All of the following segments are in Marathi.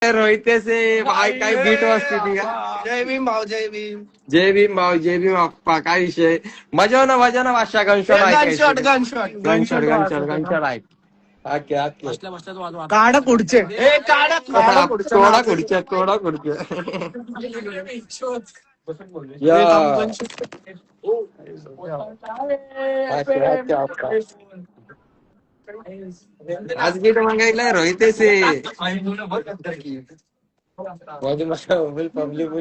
रोहिते से भाई काय बीट वाजते ती का. जय भीम भाऊ, जय भीम. जय भीम भाऊ, जय भीम अप्पा. काय विषय. मजा ना Washa gunshot gunshot gunshot gunshot gunshot gunshot ऐक. काढ पुढचे. हे काढ थोडा खुर्च्या थोडा खुर्च्या. आज बीट मागायला रोहिते से पब्लिक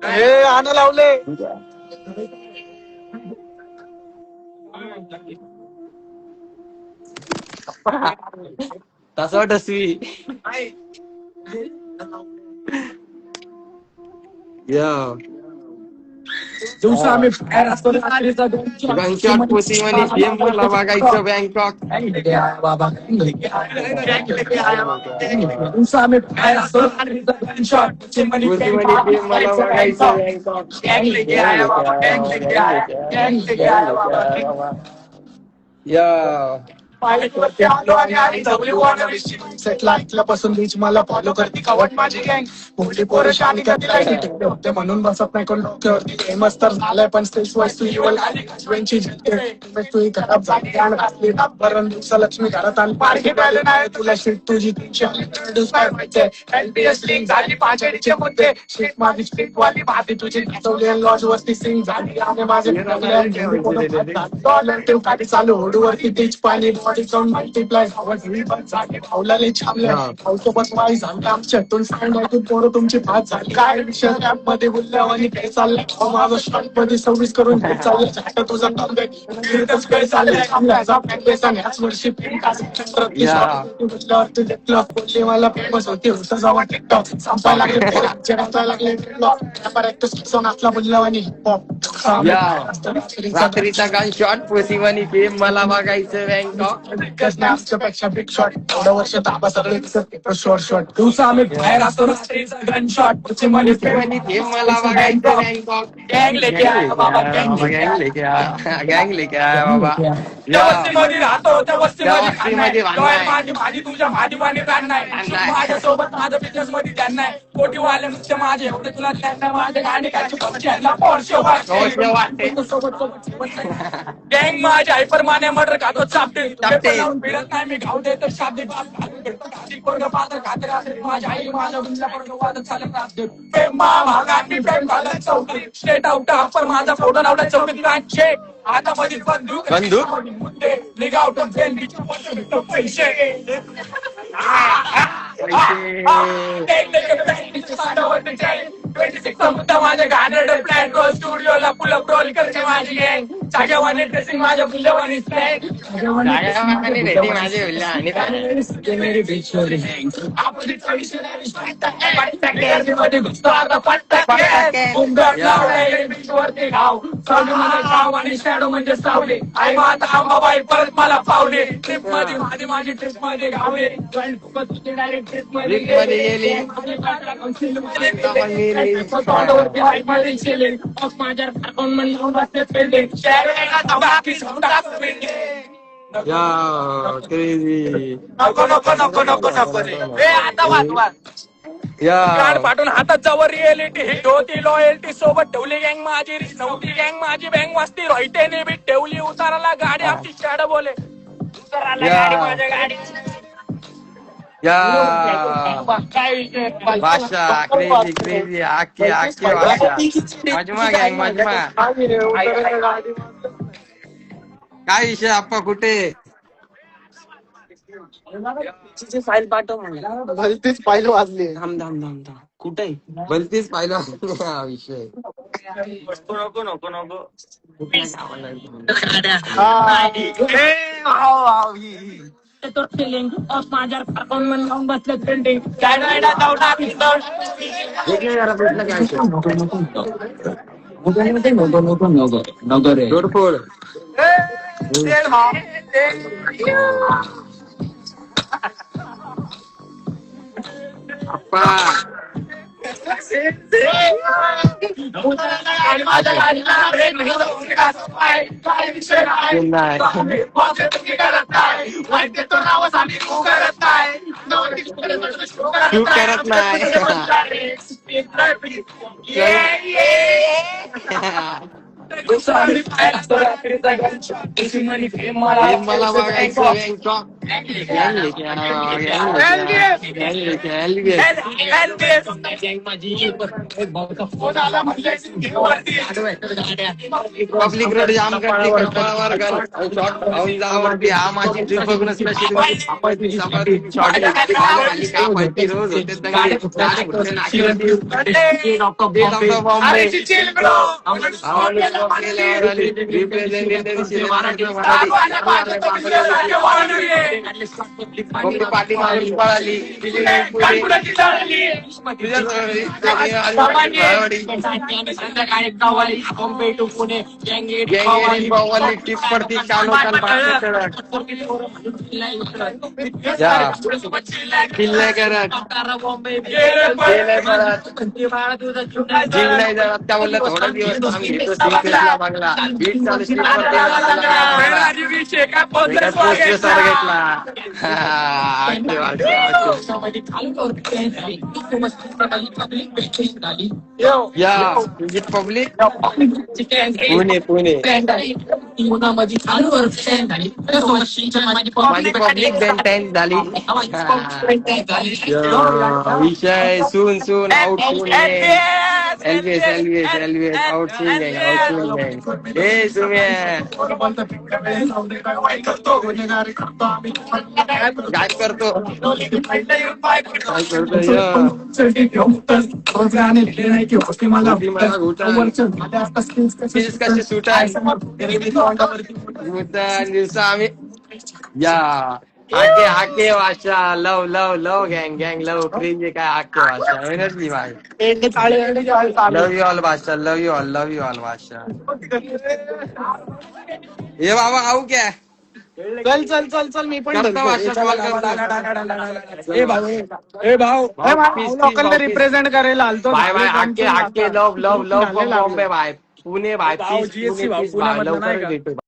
हे आणं लावले. तसं टसवी या दिवसा आम्ही गनशॉट पुसीवानी गेम मला बघायचं बँकॉक. दिवसा आम्ही पुसीवानी गेम मला बघायचं बँकॉक. या ऐकल्यापासून रीच मला फॉलो करते कवट माझी गँग. मोठी पोरं शानी होते म्हणून बसत नाही कोण डोक्यावरती. फेमस तर झालंय पण स्टेज वाईज तू खराब झाली आणि घातली डाबरण. दिवसा लक्ष्मी घरात आली पारखी पाहिलं नाही तुला शीट तुझी 300 एलबीएस लिंक झाली पाचडीचे मुद्दे. शीट माझी स्ट्रीट वाली भाती तुझी लॉज वरती सिंग झाली आणि माझे गाडी चालू होडूवरती तीच पाणी बॉडी काउंट मल्टिप्लाय भावला सोबत वाई झालं आमच्यातून साऊंड ऐकून पोरं तुमची भात झाली. काय विषय रॅप मध्ये बोलल्या आणि काय चाललंय माझं शॉर्ट मध्ये 26 करून चाललंय झाट तुझा काय चाललंय ह्याच वर्षी बोलले मला फेमस होते होतं जेव्हा टिकटॉक संपायला लागले नाचला बोलल्या आणि रात्रीचा गनशॉट पुसीवानी गेम मला बघायचं बँकॉक. आमच्यापेक्षा बिग शॉट एवढं वर्ष ताबा सगळे शॉर्ट शॉट. दिवसा आम्ही बाहेर असतो गन शॉट पुसीवानी गेम मला बघायचं बँकॉक. गँग लेके आया बाबा गँग लेके आया बाबा. त्या वस्तीमध्ये राहतो त्या वस्तीमध्ये भांडण माझी तुझ्या भाजीपाणी नाही माझ्यासोबत माझं बिझनेस मध्ये त्यांना कोटी वाले नुसते माझे एवढे तुला त्यांना माझे गाणी गँग माझ्या हायपर माने मर्डर खातो चापटे फिरत नाही मी घाव देतो शाब्दिक पात्र खाते माझ्या आई माझ्या गुंजला पडतो वादत चालत राहते भागांनी प्रेम घालत चौकी स्टेट आउट अप्पर माझा फोटो लावला चौकीत कांचे आता मध्ये बंदूक मुद्दे निघावतो पैसे माझ्या गाण्यात प्लॅन रोल स्टुडिओला पुलअप रोल करते माझी गँग. जागेवानी ड्रेसिंग माझ्या फुलवानी स्टॅग मध्ये घुसतो आता पट्ट्यावरती घाव गाव आणि शॅडो म्हणजे सावले. आई माता अंबाबाई परत मला पावले. ट्रिप मध्ये माझी ट्रिप मध्ये घावले डायरेक्ट ट्रिप मध्ये गेली माझ्या अकाउंट मध्ये कार्ड पाठवून हातात जावर रिएलिटी हिट होती. लॉयल्टी सोबत ठेवली गँग माझी रिच नव्हती गँग माझी बँग वाजती रोहितेने बी ठेवली उताराला गाडी आमची शाड बोले उताराला गाडी माझ्या गाडी भाषा क्रेझी क्रेझी आखी भाषा मजमा गँग मजमा. काय विषय आप्पा कुठे फाईल पाठव मला भलतीच फाईल वाजली. धाम धाम धाम धाम कुठे भलतीच पाहिलं हा विषय. नको माझ्या अकाउंट मध्ये जाऊन बसले पेंटिंग नको रे तोडफोड अप्पा माहिती तो रावस आम्ही तू करत नाही तू करत नाही. हे हे मला बघायचं गँगटॉक. गँग लेके आओ, गँग लेके आओ, पब्लिक रोड जाम करते कपाळावर शॉर्ट खाऊन जावरती. हा माझी ट्रिप बघून स्पेशली शॉर्ट खाली का माहिती रोज होते दंगे. डॉक्टर बॉम्बे पाठी मारून पळाली. टिप पडती कालो किल्ले करत जिम नाही जात त्या बोललं थोडा दिवस आम्ही घेतो सिंक्रेटला बंगला. बीट चालू स्ट्रीप घेतला. या पब्लिक पुणे पुणे माझी पब्लिक बेंटेन झाली. विषय soon soon out soon LBS LBS LBS out soon गँग आउट सून गँग. हे तुम्ही काय करतो कसे सुट दिवसा आम्ही या हाके हाके वाशा लव लव लव गँग गँग लव क्रीम जे काय हाके वाशा एनर्जी भाई. लव यू ऑल भाषा लव यू ऑल भाषा. ये बाबा आऊ क्या चल चल चल चल मी पण करतो भाषा कॉल करतो. लोकल रिप्रेझेंट करायला आलतो. बाय बाय हाके हाके लव लव लव बॉम्बे भाई पुणे भाई. GSC भाऊ, पुण्यामधलं नाही का? लवकर भेटू.